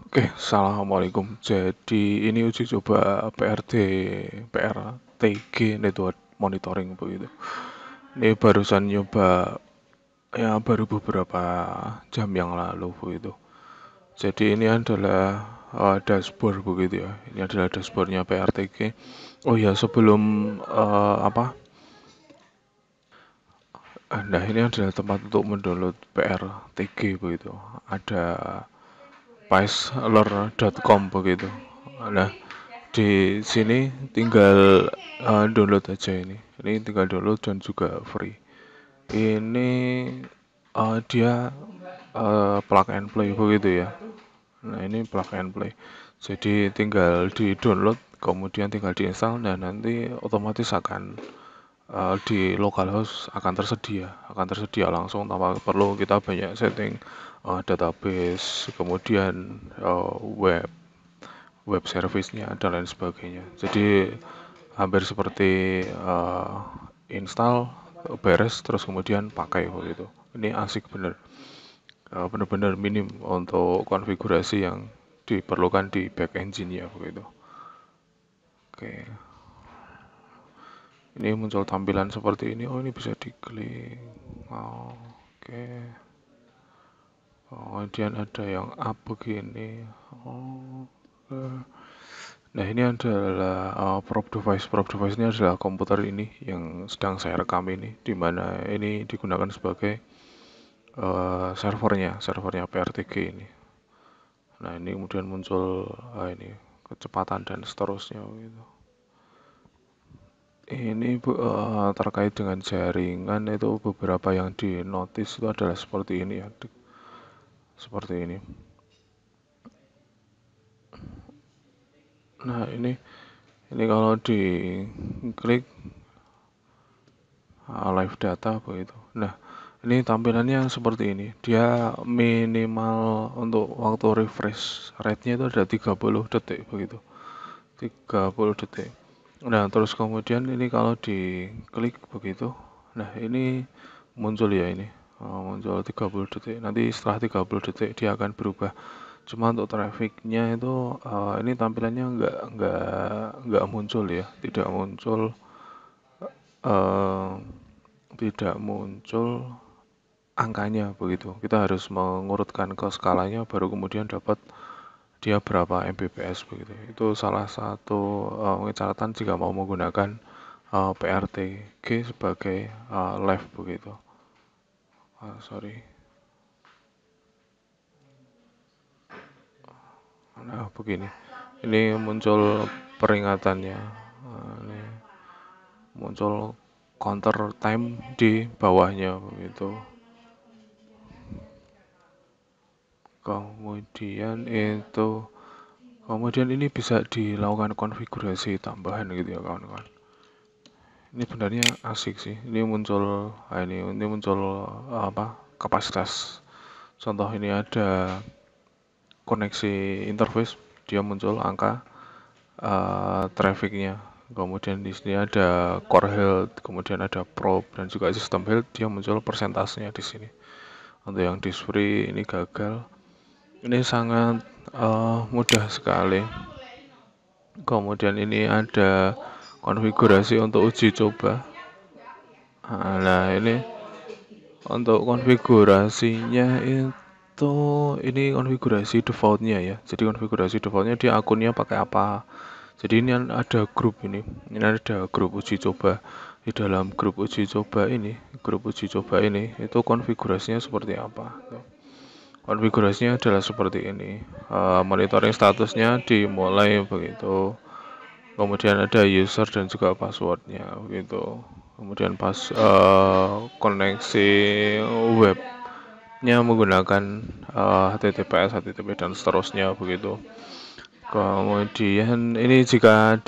Oke, assalamualaikum. Jadi ini uji coba PRTG Network Monitoring begitu. Ini barusan nyoba ya baru beberapa jam yang lalu begitu. Jadi ini adalah dashboard begitu ya. Ini adalah dashboardnya PRTG. Oh ya sebelum apa? Nah ini adalah tempat untuk mendownload PRTG begitu. Ada paisler.com begitu. Nah di sini tinggal download aja ini. Ini tinggal download dan juga free. Ini dia plug and play begitu ya. Nah ini plug and play. Jadi tinggal di download, kemudian tinggal diinstal dan nanti otomatis akan di localhost akan tersedia langsung tanpa perlu kita banyak setting database, kemudian web service-nya dan lain sebagainya. Jadi hampir seperti install, beres, terus kemudian pakai begitu. Ini asik bener, bener-bener minim untuk konfigurasi yang diperlukan di back engine-nya begitu. Oke, ini muncul tampilan seperti ini. Oh ini bisa diklik. Oh, oke. Oh, kemudian ada yang up begini. Oh, nah ini adalah prop device. Prop device ini adalah komputer ini yang sedang saya rekam ini, di mana ini digunakan sebagai servernya PRTG ini. Nah ini kemudian muncul ini kecepatan dan seterusnya gitu. Ini terkait dengan jaringan itu beberapa yang di notice itu adalah seperti ini ya, seperti ini. Nah ini kalau di klik live data begitu. Nah ini tampilannya seperti ini. Dia minimal untuk waktu refresh rate-nya itu ada 30 detik begitu. 30 detik. Nah, terus kemudian ini kalau diklik begitu. Nah, ini muncul ya ini. Muncul 30 detik. Nanti setelah 30 detik dia akan berubah. Cuma untuk trafficnya itu ini tampilannya nggak muncul ya, eh, tidak muncul angkanya begitu. Kita harus mengurutkan ke skalanya baru kemudian dapat dia berapa Mbps begitu. Itu salah satu catatan jika mau menggunakan PRTG sebagai live begitu. Sorry. Nah, begini. Ini muncul peringatannya. Ini muncul counter time di bawahnya begitu. Kemudian ini bisa dilakukan konfigurasi tambahan gitu ya kawan-kawan. Ini sebenarnya asik sih. Ini muncul apa? Kapasitas. Contoh ini ada koneksi interface, dia muncul angka trafficnya. Kemudian di sini ada core health, kemudian ada probe dan juga sistem health, dia muncul persentasenya di sini. Untuk yang disk free ini gagal. Ini sangat mudah sekali. Kemudian ini ada konfigurasi untuk uji coba. Nah, ini untuk konfigurasinya itu ini konfigurasi defaultnya ya. Jadi konfigurasi defaultnya dia akunnya pakai apa. Jadi ini ada grup ini. Ini ada grup uji coba. Di dalam grup uji coba ini itu konfigurasinya seperti apa. Konfigurasinya adalah seperti ini. Monitoring statusnya dimulai begitu. Kemudian ada user dan juga passwordnya begitu. Kemudian pas koneksi webnya menggunakan HTTPS, HTTP dan seterusnya begitu. Kemudian ini jika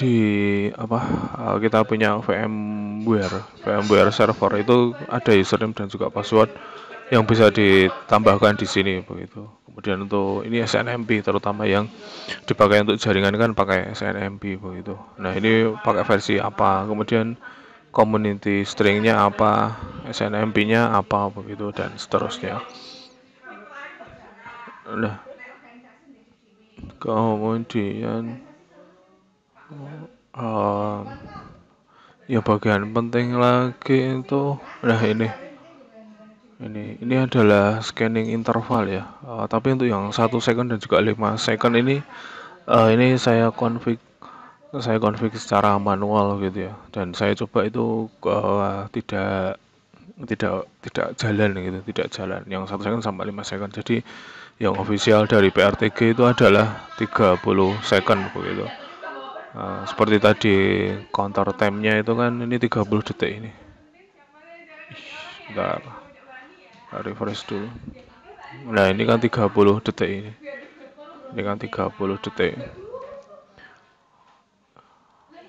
kita punya VMware server itu ada username dan juga password yang bisa ditambahkan di sini begitu. Kemudian untuk ini SNMP terutama yang dipakai untuk jaringan kan pakai SNMP begitu. Nah ini pakai versi apa, kemudian community stringnya apa, SNMP-nya apa begitu dan seterusnya. Nah Kemudian eh, ya bagian penting lagi itu, nah ini adalah scanning interval ya. Tapi untuk yang 1 second dan juga 5 second ini saya config secara manual gitu ya, dan saya coba itu tidak tidak jalan gitu, tidak jalan yang 1 second sampai 5 second. Jadi yang official dari PRTG itu adalah 30 second begitu. Seperti tadi counter time-nya itu kan ini 30 detik ini. Bentar, refresh dulu. Nah, ini kan 30 detik ini. Ini kan 30 detik.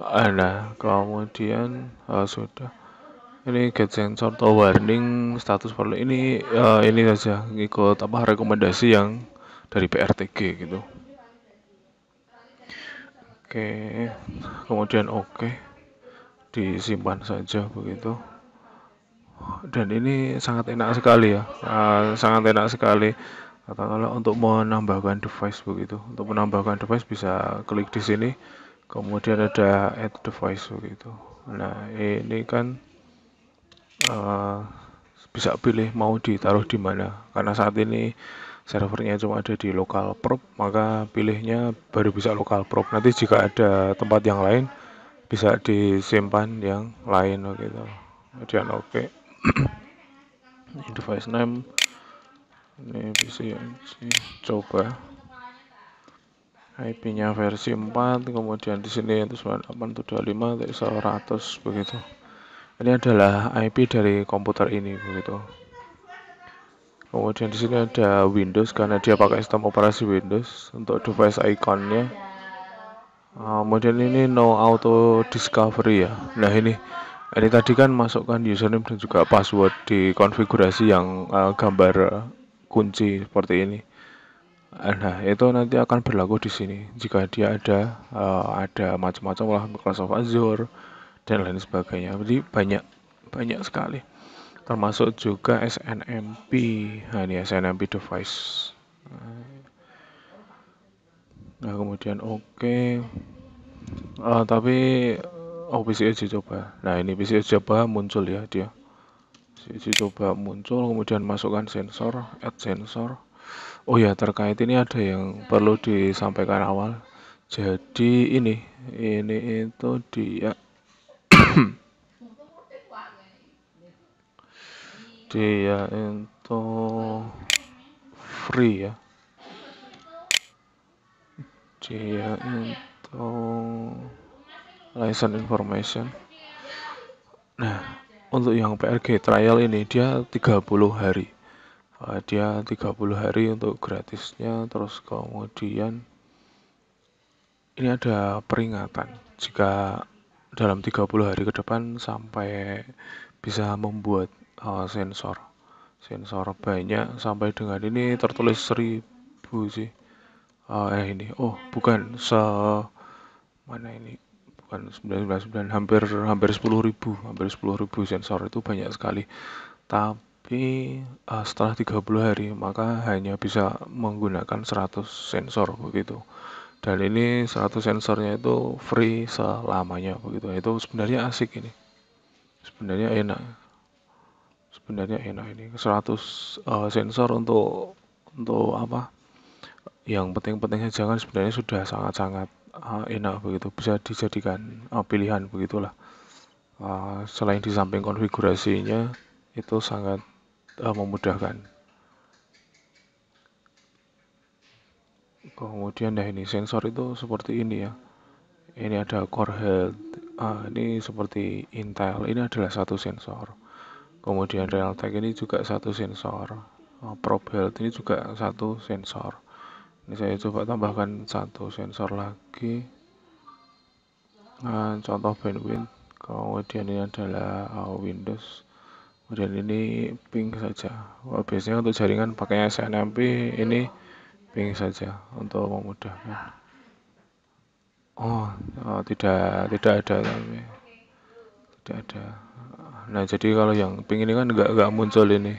Nah, kemudian sudah. Ini get sensor atau warning status perlu ini saja ngikut rekomendasi yang dari PRTG gitu. Oke, kemudian disimpan saja begitu. Dan ini sangat enak sekali ya, sangat enak sekali. Katakanlah untuk menambahkan device begitu, untuk menambahkan device bisa klik di sini, kemudian ada add device begitu. Nah, ini kan bisa pilih mau ditaruh di mana, karena saat ini servernya cuma ada di local prop, maka pilihnya baru bisa local prop. Nanti jika ada tempat yang lain bisa disimpan yang lain gitu. Kemudian ini device name, ini PC coba IP-nya versi 4, kemudian di sini itu 98.25.100 begitu. Ini adalah IP dari komputer ini begitu. Kemudian di sini ada Windows karena dia pakai sistem operasi Windows untuk device iconnya. Kemudian ini no auto discovery ya. Nah, ini tadi kan masukkan username dan juga password di konfigurasi yang gambar kunci seperti ini. Nah, itu nanti akan berlaku di sini jika dia ada macam-macam lah, Microsoft Azure dan lain sebagainya. Jadi banyak sekali. Termasuk juga SNMP. Nah, ini SNMP device. Nah, kemudian tapi PC uji coba. Nah, ini PC uji coba muncul ya dia. PC uji coba muncul, kemudian masukkan sensor, add sensor. Oh ya, terkait ini ada yang perlu disampaikan awal. Jadi ini itu dia itu free ya. Dia itu license information. Nah, untuk yang PRG trial ini dia 30 hari. Dia 30 hari untuk gratisnya. Terus kemudian ini ada peringatan jika dalam 30 hari ke depan sampai bisa membuat sensor banyak sampai dengan ini tertulis 1000 sih. Ini bukan mana ini, bukan 99, hampir 10.000 sensor, itu banyak sekali. Tapi setelah 30 hari maka hanya bisa menggunakan 100 sensor begitu. Dan ini 100 sensornya itu free selamanya begitu. Itu sebenarnya asik ini. Sebenarnya enak ini 100 sensor untuk apa? Yang penting-pentingnya jangan, sebenarnya sudah sangat-sangat enak begitu, bisa dijadikan pilihan begitulah. Selain di samping konfigurasinya itu sangat memudahkan. Kemudian ini sensor itu seperti ini ya. Ini ada core health, ini seperti Intel, ini adalah satu sensor. Kemudian Realtek ini juga satu sensor. Probe health ini juga satu sensor. Ini saya coba tambahkan satu sensor lagi. Contoh bandwidth. Kemudian ini adalah Windows. Kemudian ini ping saja. Biasanya untuk jaringan pakai SNMP, ini ping saja untuk memudahkan. Tidak ada tapi tidak ada. Nah, jadi kalau yang ping ini kan nggak muncul ini.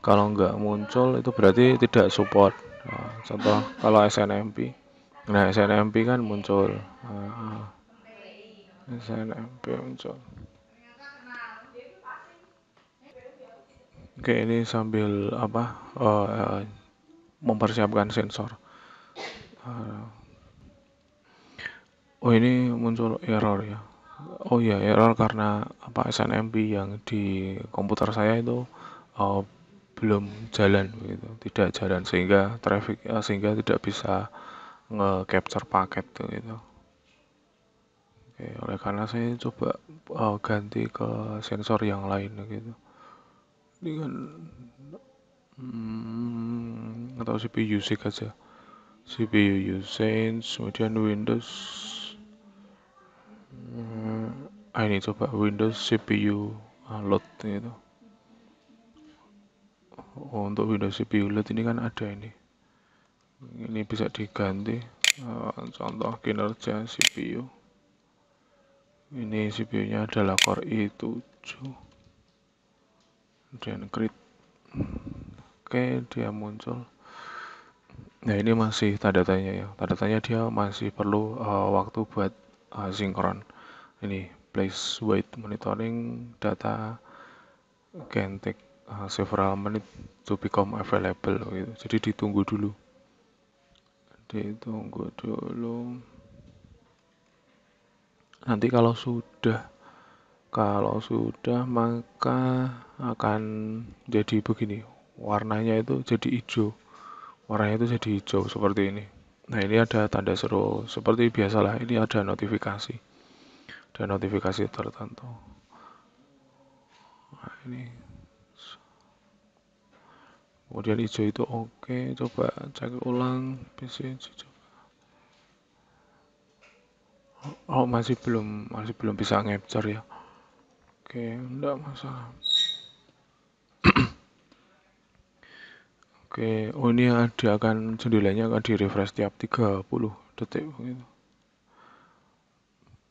Kalau nggak muncul itu berarti tidak support. Contoh kalau SNMP Nah, SNMP kan muncul. Ah, SNMP muncul. Oke, ini sambil apa? eh, mempersiapkan sensor. Eh, oh, ini muncul error ya. Oh ya, error karena apa SNMP yang di komputer saya itu eh, belum jalan gitu, tidak jalan sehingga traffic sehingga tidak bisa nge-capture paket tuh gitu. Oke, oleh karena saya coba ganti ke sensor yang lain gitu. Ini kan atau CPU usage aja. CPU usage, kemudian Windows. Ini coba Windows CPU load gitu. Oh, untuk Windows CPU load ini kan ada ini. Ini bisa diganti. Contoh kinerja CPU. Ini CPU-nya adalah Core i7 dan grid. Oke, dia muncul. Nah, ini masih tanda tanya ya. Tanda tanya dia masih perlu waktu buat sinkron. Ini place wait monitoring data can take several minutes to become available gitu. Jadi ditunggu dulu. Ditunggu dulu. Nanti kalau sudah maka akan jadi begini. Warnanya itu jadi hijau. Warnanya itu jadi hijau seperti ini. Nah, ini ada tanda seru. Seperti biasalah, ini ada notifikasi. Ada notifikasi tertentu. Nah, ini. Kemudian hijau itu oke. Coba cek ulang PC. Oh, masih belum bisa capture ya. Oke, enggak masalah. Oke, oh ini jendelanya akan di refresh tiap 30 detik begitu.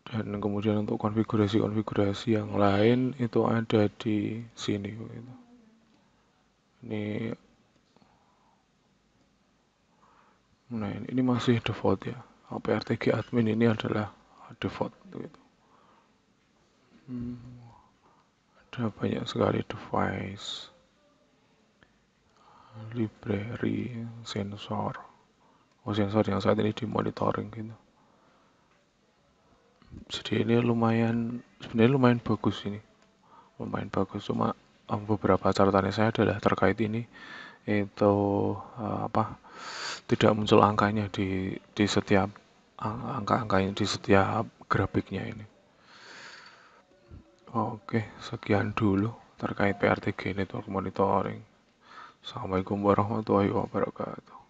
Dan kemudian untuk konfigurasi yang lain itu ada di sini begitu. Ini, nah ini masih default ya. PRTG admin ini adalah default gitu. Ada banyak sekali device, library, sensor. Oh, sensor yang saat ini dimonitoring gitu. Jadi ini sebenarnya lumayan bagus ini. Lumayan bagus, cuma beberapa catatannya saya adalah terkait ini itu apa tidak muncul angkanya di setiap angka-angkanya di setiap grafiknya ini. Oke, sekian dulu terkait PRTG Network Monitoring. Assalamualaikum warahmatullahi wabarakatuh.